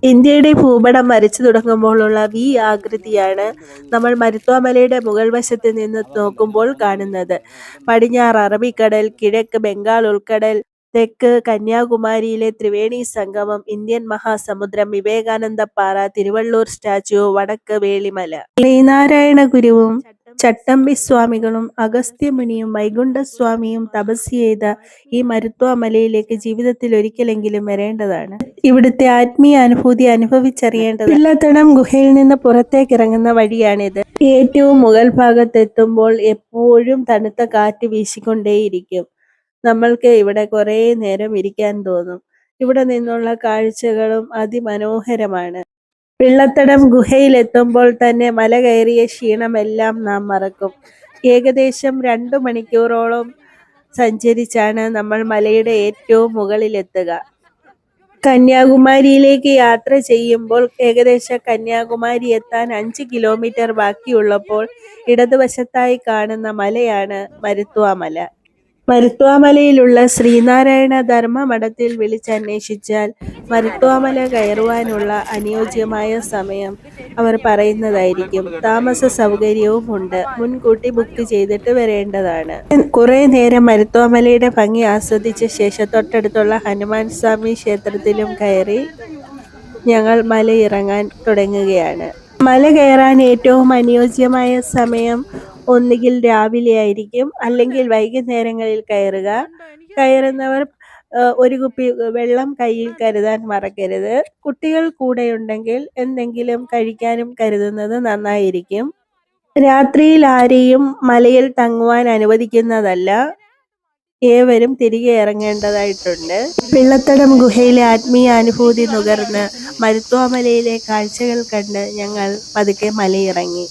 ഇന്ത്യയുടെ ഭൂപടം വരച്ചു തുടങ്ങുമ്പോഴുള്ള വി ആകൃതിയാണ് നമ്മൾ മരുത്വാമലയുടെ മുകൾ വശത്ത് നിന്ന് നോക്കുമ്പോൾ കാണുന്നത്. പടിഞ്ഞാറ് അറബിക്കടൽ, കിഴക്ക് ബംഗാൾ ഉൾക്കടൽ, തെക്ക് കന്യാകുമാരിയിലെ ത്രിവേണി സംഗമം, ഇന്ത്യൻ മഹാസമുദ്രം, വിവേകാനന്ദപ്പാറ, തിരുവള്ളൂർ സ്റ്റാച്യു, വടക്ക് വേളിമല. ശ്രീനാരായണ ഗുരുവും ചട്ടമ്പിസ്വാമികളും അഗസ്ത്യമുനിയും വൈകുണ്ഠസ്വാമിയും തപസ് ചെയ്ത ഈ മരുത്വാമലയിലേക്ക് ജീവിതത്തിൽ ഒരിക്കലെങ്കിലും വരേണ്ടതാണ്. ഇവിടുത്തെ ആത്മീയ അനുഭൂതി അനുഭവിച്ചറിയേണ്ടത്. പിള്ളത്തടം ഗുഹയിൽ നിന്ന് പുറത്തേക്ക് ഇറങ്ങുന്ന വഴിയാണിത്. ഏറ്റവും മുകൾ ഭാഗത്തെത്തുമ്പോൾ എപ്പോഴും തണുത്ത കാറ്റ് വീശിക്കൊണ്ടേയിരിക്കും. നമ്മൾക്ക് ഇവിടെ കുറേ നേരം ഇരിക്കാൻ തോന്നും. ഇവിടെ നിന്നുള്ള കാഴ്ചകളും അതിമനോഹരമാണ്. പിള്ളത്തടം ഗുഹയിലെത്തുമ്പോൾ തന്നെ മല കയറിയ ക്ഷീണമെല്ലാം നാം മറക്കും. ഏകദേശം 2 മണിക്കൂറോളം സഞ്ചരിച്ചാണ് നമ്മൾ മലയുടെ ഏറ്റവും മുകളിലെത്തുക. കന്യാകുമാരിയിലേക്ക് യാത്ര ചെയ്യുമ്പോൾ ഏകദേശം കന്യാകുമാരി എത്താൻ 5 കിലോമീറ്റർ ബാക്കിയുള്ളപ്പോൾ ഇടതുവശത്തായി കാണുന്ന മലയാണ് മരുത്വാമല. മരുത്വാമലയിലുള്ള ശ്രീനാരായണ ധർമ്മമഠത്തിൽ വിളിച്ചന്വേഷിച്ചാൽ മരുത്വാമല കയറുവാനുള്ള അനുയോജ്യമായ സമയം അവർ പറയുന്നതായിരിക്കും. താമസ സൗകര്യവും ഉണ്ട്. മുൻകൂട്ടി ബുക്ക് ചെയ്തിട്ട് വരേണ്ടതാണ്. കുറേ നേരം മരുത്വാമലയുടെ ഭംഗി ആസ്വദിച്ച ശേഷം തൊട്ടടുത്തുള്ള ഹനുമാൻ സ്വാമി ക്ഷേത്രത്തിലും കയറി ഞങ്ങൾ മലയിറങ്ങാൻ തുടങ്ങുകയാണ്. മല കയറാൻ ഏറ്റവും അനുയോജ്യമായ സമയം ഒന്നുകിൽ രാവിലെ ആയിരിക്കും, അല്ലെങ്കിൽ വൈകുന്നേരങ്ങളിൽ കയറുക. കയറുന്നവർ ഒരു കുപ്പി വെള്ളം കയ്യിൽ കരുതാൻ മറക്കരുത്. കുട്ടികൾ കൂടെയുണ്ടെങ്കിൽ എന്തെങ്കിലും കഴിക്കാനും കരുതുന്നത് നന്നായിരിക്കും. രാത്രിയിൽ ആരെയും മലയിൽ തങ്ങുവാൻ അനുവദിക്കുന്നതല്ല. ഏവരും തിരികെ ഇറങ്ങേണ്ടതായിട്ടുണ്ട്. പിള്ളത്തടം ഗുഹയിലെ ആത്മീയ അനുഭൂതി നുകർന്ന് മരുത്വാമലയിലെ കാഴ്ചകൾ കണ്ട് ഞങ്ങൾ പതുക്കെ മലയിറങ്ങി.